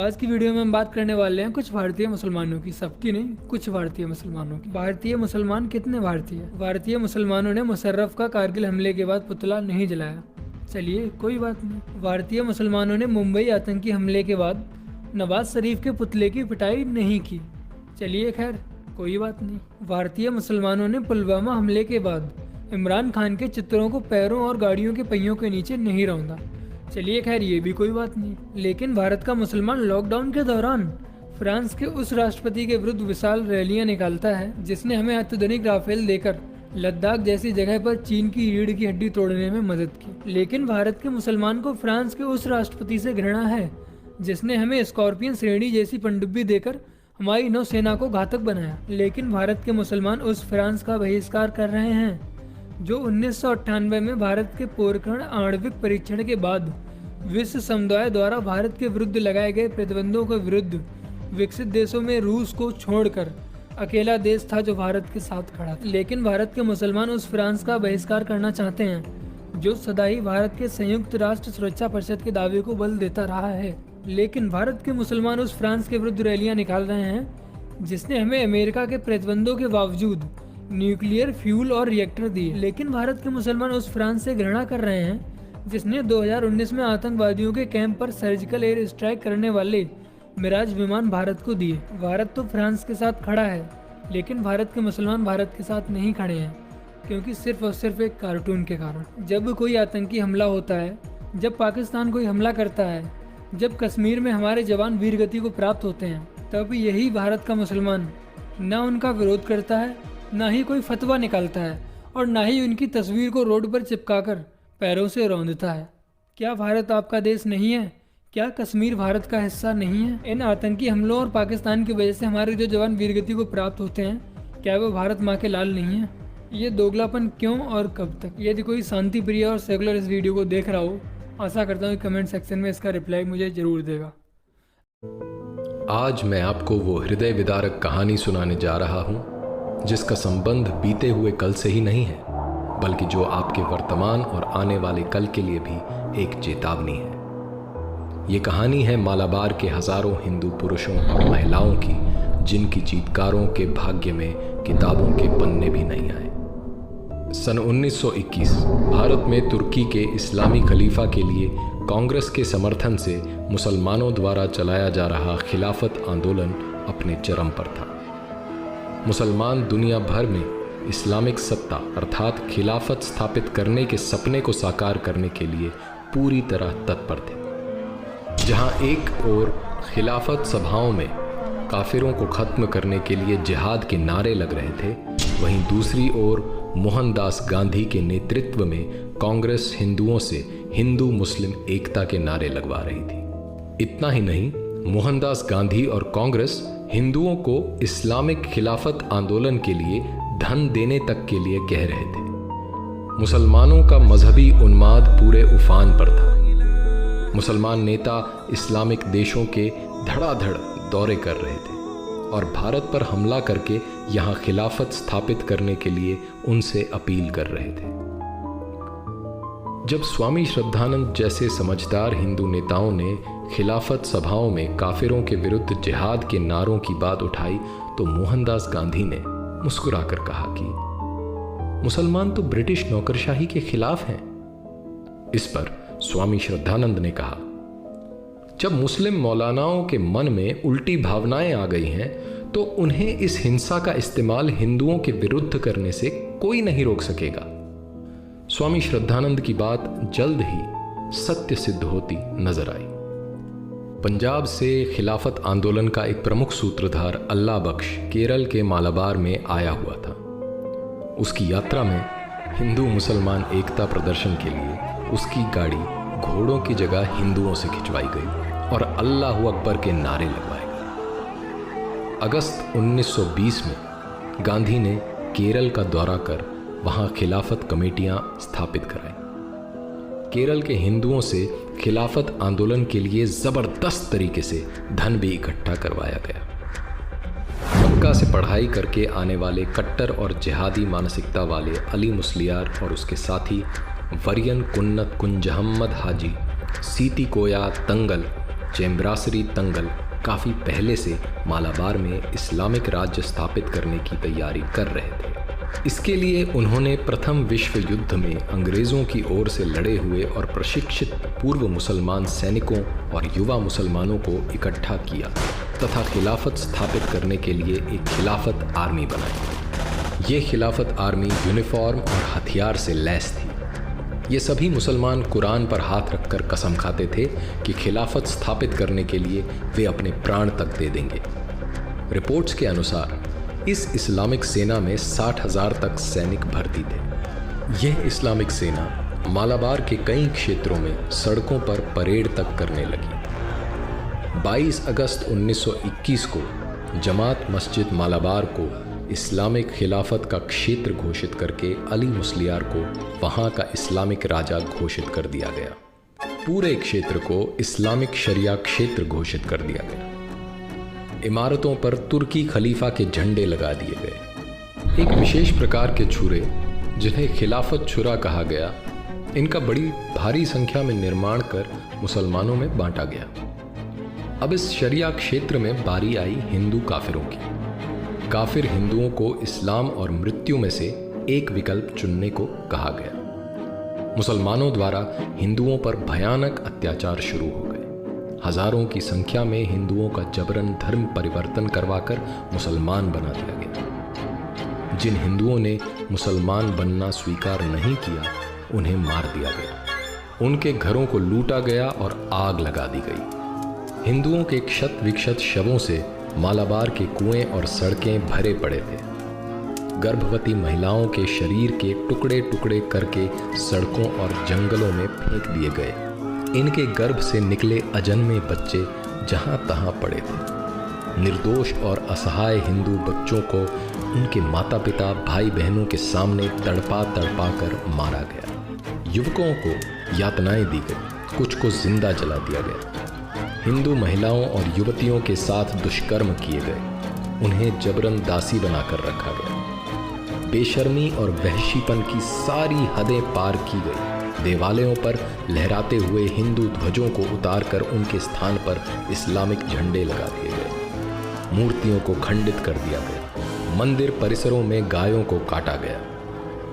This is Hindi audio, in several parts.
आज की वीडियो में हम बात करने वाले हैं कुछ भारतीय मुसलमानों की, सबकी नहीं, कुछ भारतीय मुसलमानों की। भारतीय मुसलमान कितने भारतीय? भारतीय मुसलमानों ने मुशर्रफ का कारगिल हमले के बाद पुतला नहीं जलाया। चलिए कोई बात नहीं। भारतीय मुसलमानों ने मुंबई आतंकी हमले के बाद नवाज शरीफ के पुतले की पिटाई नहीं की। चलिए खैर कोई बात नहीं। भारतीय मुसलमानों ने पुलवामा हमले के बाद इमरान खान के चित्रों को पैरों और गाड़ियों के पहियों के नीचे नहीं रौंदा। चलिए खैर ये भी कोई बात नहीं। लेकिन भारत का मुसलमान लॉकडाउन के दौरान फ्रांस के उस राष्ट्रपति के विरुद्ध विशाल रैलियां निकालता है जिसने हमें अत्याधुनिक राफेल देकर लद्दाख जैसी जगह पर चीन की रीढ़ की हड्डी तोड़ने में मदद की। लेकिन भारत के मुसलमान को फ्रांस के उस राष्ट्रपति से घृणा है जिसने हमें स्कॉर्पियन श्रेणी जैसी पनडुब्बी देकर हमारी नौसेना को घातक बनाया। लेकिन भारत के मुसलमान उस फ्रांस का बहिष्कार कर रहे हैं जो 1998 में भारत के पोखरण आणविक परीक्षण के बाद विश्व समुदाय द्वारा भारत के विरुद्ध लगाए गए प्रतिबंधों के विरुद्ध विकसित देशों में रूस को छोड़कर अकेला देश था जो भारत के साथ खड़ा था। लेकिन भारत के मुसलमान उस फ्रांस का बहिष्कार करना चाहते हैं जो सदा ही भारत के संयुक्त राष्ट्र सुरक्षा परिषद के दावे को बल देता रहा है। लेकिन भारत के मुसलमान उस फ्रांस के विरुद्ध रैलियां निकाल रहे हैं जिसने हमें अमेरिका के प्रतिबंधों के बावजूद न्यूक्लियर फ्यूल और रिएक्टर दिए। लेकिन भारत के मुसलमान उस फ्रांस से घृणा कर रहे हैं जिसने 2019 में आतंकवादियों के कैंप पर सर्जिकल एयर स्ट्राइक करने वाले मिराज विमान भारत को दिए। भारत तो फ्रांस के साथ खड़ा है लेकिन भारत के मुसलमान भारत के साथ नहीं खड़े हैं क्योंकि सिर्फ और सिर्फ एक कार्टून के कारण। जब कोई आतंकी हमला होता है, जब पाकिस्तान कोई हमला करता है, जब कश्मीर में हमारे जवान वीरगति को प्राप्त होते हैं, तब यही भारत का मुसलमान न उनका विरोध करता है, ना ही कोई फतवा निकालता है और ना ही उनकी तस्वीर को रोड पर चिपकाकर पैरों से रौंदता है। क्या भारत आपका देश नहीं है? क्या कश्मीर भारत का हिस्सा नहीं है? इन आतंकी हमलों और पाकिस्तान की वजह से हमारे जो जवान वीरगति को प्राप्त होते हैं, क्या वो भारत माँ के लाल नहीं है? ये दोगलापन क्यों और कब तक? यदि कोई शांति प्रिय और सेकुलर इस वीडियो को देख रहा हो, आशा करता हूँ कमेंट सेक्शन में इसका रिप्लाई मुझे जरूर देगा। आज मैं आपको वो हृदय विदारक कहानी सुनाने जा रहा हूँ जिसका संबंध बीते हुए कल से ही नहीं है बल्कि जो आपके वर्तमान और आने वाले कल के लिए भी एक चेतावनी है। ये कहानी है मालाबार के हजारों हिंदू पुरुषों और महिलाओं की जिनकी चीतकारों के भाग्य में किताबों के पन्ने भी नहीं आए। सन 1921 भारत में तुर्की के इस्लामी खलीफा के लिए कांग्रेस के समर्थन से मुसलमानों द्वारा चलाया जा रहा खिलाफत आंदोलन अपने चरम पर था। मुसलमान दुनिया भर में इस्लामिक सत्ता अर्थात खिलाफत स्थापित करने के सपने को साकार करने के लिए पूरी तरह तत्पर थे। जहां एक ओर खिलाफत सभाओं में काफिरों को खत्म करने के लिए जिहाद के नारे लग रहे थे, वहीं दूसरी ओर मोहनदास गांधी के नेतृत्व में कांग्रेस हिंदुओं से हिंदू मुस्लिम एकता के नारे लगवा रही थी। इतना ही नहीं, मोहनदास गांधी और कांग्रेस हिंदुओं को इस्लामिक खिलाफत आंदोलन के लिए धन देने तक के लिए कह रहे थे। मुसलमानों का मजहबी उन्माद पूरे उफान पर था। मुसलमान नेता इस्लामिक देशों के धड़ाधड़ दौरे कर रहे थे और भारत पर हमला करके यहाँ खिलाफत स्थापित करने के लिए उनसे अपील कर रहे थे। जब स्वामी श्रद्धानंद जैसे समझदार हिंदू नेताओं ने खिलाफत सभाओं में काफिरों के विरुद्ध जिहाद के नारों की बात उठाई तो मोहनदास गांधी ने मुस्कुराकर कहा कि मुसलमान तो ब्रिटिश नौकरशाही के खिलाफ हैं। इस पर स्वामी श्रद्धानंद ने कहा, जब मुस्लिम मौलानाओं के मन में उल्टी भावनाएं आ गई हैं तो उन्हें इस हिंसा का इस्तेमाल हिंदुओं के विरुद्ध करने से कोई नहीं रोक सकेगा। स्वामी श्रद्धानंद की बात जल्द ही सत्य सिद्ध होती नजर आई। पंजाब से खिलाफत आंदोलन का एक प्रमुख सूत्रधार अल्लाह बख्श केरल के मालाबार में आया हुआ था। उसकी यात्रा में हिंदू मुसलमान एकता प्रदर्शन के लिए उसकी गाड़ी घोड़ों की जगह हिंदुओं से खिंचवाई गई और अल्लाहू अकबर के नारे लगवाए गए। अगस्त 1920 में गांधी ने केरल का दौरा कर वहां खिलाफत कमेटियां स्थापित कराई। केरल के हिंदुओं से खिलाफत आंदोलन के लिए जबरदस्त तरीके से धन भी इकट्ठा करवाया गया। मक्का से पढ़ाई करके आने वाले कट्टर और जिहादी मानसिकता वाले अली मुस्लियार और उसके साथी वरियन कुन्नत कुंजहम्मद हाजी, सीती कोया तंगल, चेम्ब्रासरी तंगल काफ़ी पहले से मालाबार में इस्लामिक राज्य स्थापित करने की तैयारी कर रहे थे। इसके लिए उन्होंने प्रथम विश्व युद्ध में अंग्रेज़ों की ओर से लड़े हुए और प्रशिक्षित पूर्व मुसलमान सैनिकों और युवा मुसलमानों को इकट्ठा किया तथा खिलाफत स्थापित करने के लिए एक खिलाफत आर्मी बनाई। ये खिलाफत आर्मी यूनिफॉर्म और हथियार से लैस थी। ये सभी मुसलमान कुरान पर हाथ रखकर कसम खाते थे कि खिलाफत स्थापित करने के लिए वे अपने प्राण तक दे देंगे। रिपोर्ट्स के अनुसार इस इस्लामिक सेना में 60,000 तक सैनिक भर्ती थे। यह इस्लामिक सेना मालाबार के कई क्षेत्रों में सड़कों पर परेड तक करने लगी। 22 अगस्त 1921 को जमात मस्जिद मालाबार को इस्लामिक खिलाफत का क्षेत्र घोषित करके अली मुस्लियार को वहाँ का इस्लामिक राजा घोषित कर दिया गया। पूरे क्षेत्र को इस्लामिक शरिया क्षेत्र घोषित कर दिया गया। इमारतों पर तुर्की खलीफा के झंडे लगा दिए गए। एक विशेष प्रकार के छुरे, जिन्हें खिलाफत छुरा कहा गया, इनका बड़ी भारी संख्या में निर्माण कर मुसलमानों में बांटा गया। अब इस शरिया क्षेत्र में बारी आई हिंदू काफिरों की। काफिर हिंदुओं को इस्लाम और मृत्यु में से एक विकल्प चुनने को कहा गया। मुसलमानों द्वारा हिंदुओं पर भयानक अत्याचार शुरू हो गए। हजारों की संख्या में हिंदुओं का जबरन धर्म परिवर्तन करवाकर मुसलमान बना दिया गया। जिन हिंदुओं ने मुसलमान बनना स्वीकार नहीं किया, उन्हें मार दिया गया। उनके घरों को लूटा गया और आग लगा दी गई। हिंदुओं के क्षत विक्षत शवों से मालाबार के कुएं और सड़कें भरे पड़े थे। गर्भवती महिलाओं के शरीर के टुकड़े टुकड़े करके सड़कों और जंगलों में फेंक दिए गए। इनके गर्भ से निकले अजन्मे बच्चे जहां तहां पड़े थे। निर्दोष और असहाय हिंदू बच्चों को उनके माता पिता भाई बहनों के सामने तड़पा तड़पा कर मारा गया। युवकों को यातनाएं दी गई, कुछ को जिंदा जला दिया गया। हिंदू महिलाओं और युवतियों के साथ दुष्कर्म किए गए। उन्हें जबरन दासी बनाकर रखा गया। बेशर्मी और वहशीपन की सारी हदें पार की गई। देवालयों पर लहराते हुए हिंदू ध्वजों को उतारकर उनके स्थान पर इस्लामिक झंडे लगा दिए गए। मूर्तियों को खंडित कर दिया गया। मंदिर परिसरों में गायों को काटा गया।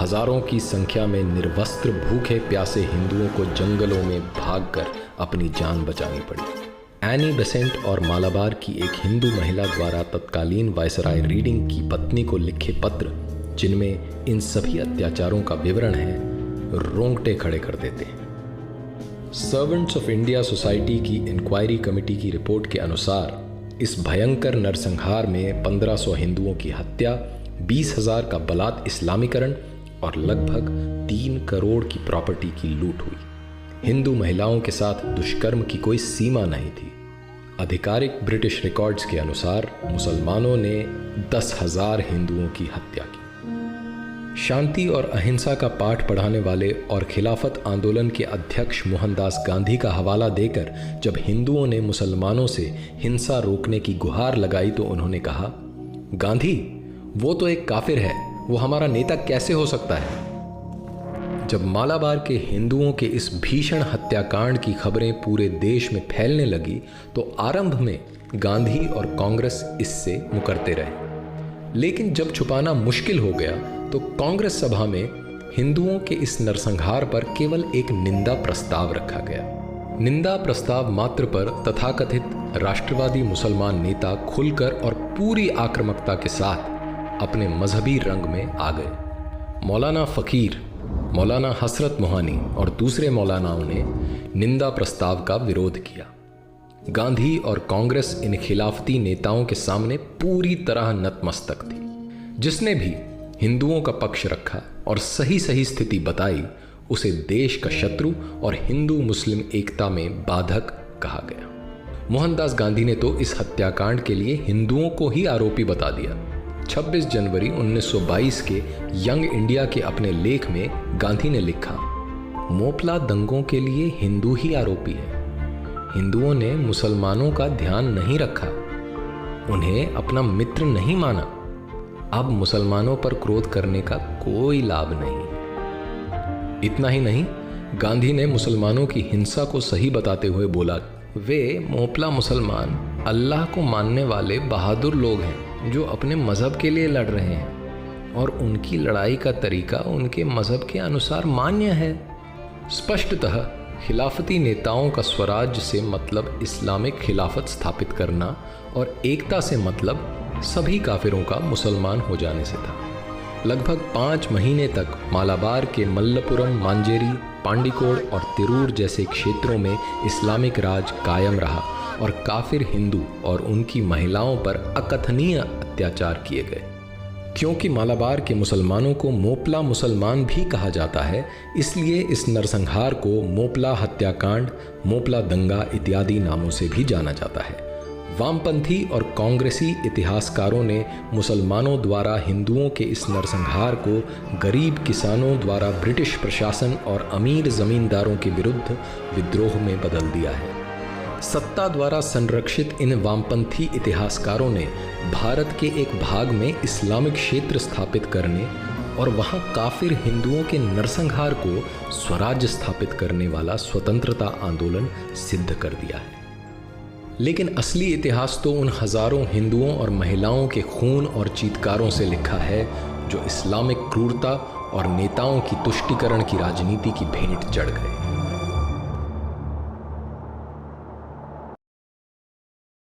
हजारों की संख्या में निर्वस्त्र भूखे प्यासे हिंदुओं को जंगलों में भागकर अपनी जान बचानी पड़ी। एनी बेसेंट और मालाबार की एक हिंदू महिला द्वारा तत्कालीन वायसराय रीडिंग की पत्नी को लिखे पत्र, जिनमें इन सभी अत्याचारों का विवरण है, रोंगटे खड़े कर देते हैं। सर्वेंट्स ऑफ इंडिया सोसाइटी की इंक्वायरी कमेटी की रिपोर्ट के अनुसार इस भयंकर नरसंहार में 1500 हिंदुओं की हत्या, 20,000 का बलात् इस्लामीकरण और लगभग 3 करोड़ की प्रॉपर्टी की लूट हुई। हिंदू महिलाओं के साथ दुष्कर्म की कोई सीमा नहीं थी। आधिकारिक ब्रिटिश रिकॉर्ड्स के अनुसार मुसलमानों ने 10,000 हिंदुओं की हत्या की। शांति और अहिंसा का पाठ पढ़ाने वाले और खिलाफत आंदोलन के अध्यक्ष मोहनदास गांधी का हवाला देकर जब हिंदुओं ने मुसलमानों से हिंसा रोकने की गुहार लगाई तो उन्होंने कहा, गांधी, वो तो एक काफिर है, वो हमारा नेता कैसे हो सकता है? जब मालाबार के हिंदुओं के इस भीषण हत्याकांड की खबरें पूरे देश में फैलने लगी तो आरंभ में गांधी और कांग्रेस इससे मुकरते रहे। लेकिन जब छुपाना मुश्किल हो गया तो कांग्रेस सभा में हिंदुओं के इस नरसंहार पर केवल एक निंदा प्रस्ताव रखा गया। निंदा प्रस्ताव मात्र पर तथाकथित राष्ट्रवादी मुसलमान नेता खुलकर और पूरी आक्रामकता के साथ अपने मजहबी रंग में आ गए। मौलाना फकीर, मौलाना हसरत मोहानी और दूसरे मौलानाओं ने निंदा प्रस्ताव का विरोध किया। गांधी और कांग्रेस इन खिलाफती नेताओं के सामने पूरी तरह नतमस्तक थी। जिसने भी हिंदुओं का पक्ष रखा और सही सही स्थिति बताई, उसे देश का शत्रु और हिंदू मुस्लिम एकता में बाधक कहा गया। मोहनदास गांधी ने तो इस हत्याकांड के लिए हिंदुओं को ही आरोपी बता दिया। 26 जनवरी 1922 के यंग इंडिया के अपने लेख में गांधी ने लिखा, मोपला दंगों के लिए हिंदू ही आरोपी है। हिंदुओं ने मुसलमानों का ध्यान नहीं रखा, उन्हें अपना मित्र नहीं माना। अब मुसलमानों पर क्रोध करने का कोई लाभ नहीं। इतना ही नहीं, गांधी ने मुसलमानों की हिंसा को सही बताते हुए बोला, वे मोपला मुसलमान अल्लाह को मानने वाले बहादुर लोग हैं जो अपने मज़हब के लिए लड़ रहे हैं और उनकी लड़ाई का तरीका उनके मज़हब के अनुसार मान्य है। स्पष्टतः खिलाफती नेताओं का स्वराज्य से मतलब इस्लामिक खिलाफत स्थापित करना और एकता से मतलब सभी काफिरों का मुसलमान हो जाने से था। लगभग 5 महीने तक मालाबार के मल्लपुरम, मांजेरी, पांडिकोड और तिरूर जैसे क्षेत्रों में इस्लामिक राज कायम रहा और काफिर हिंदू और उनकी महिलाओं पर अकथनीय अत्याचार किए गए। क्योंकि मालाबार के मुसलमानों को मोपला मुसलमान भी कहा जाता है, इसलिए इस नरसंहार को मोपला हत्याकांड, मोपला दंगा इत्यादि नामों से भी जाना जाता है। वामपंथी और कांग्रेसी इतिहासकारों ने मुसलमानों द्वारा हिंदुओं के इस नरसंहार को गरीब किसानों द्वारा ब्रिटिश प्रशासन और अमीर जमींदारों के विरुद्ध विद्रोह में बदल दिया है। सत्ता द्वारा संरक्षित इन वामपंथी इतिहासकारों ने भारत के एक भाग में इस्लामिक क्षेत्र स्थापित करने और वहां काफिर हिंदुओं के नरसंहार को स्वराज्य स्थापित करने वाला स्वतंत्रता आंदोलन सिद्ध कर दिया है। लेकिन असली इतिहास तो उन हजारों हिंदुओं और महिलाओं के खून और चीत्कारों से लिखा है जो इस्लामिक क्रूरता और नेताओं की तुष्टीकरण की राजनीति की भेंट चढ़ गए।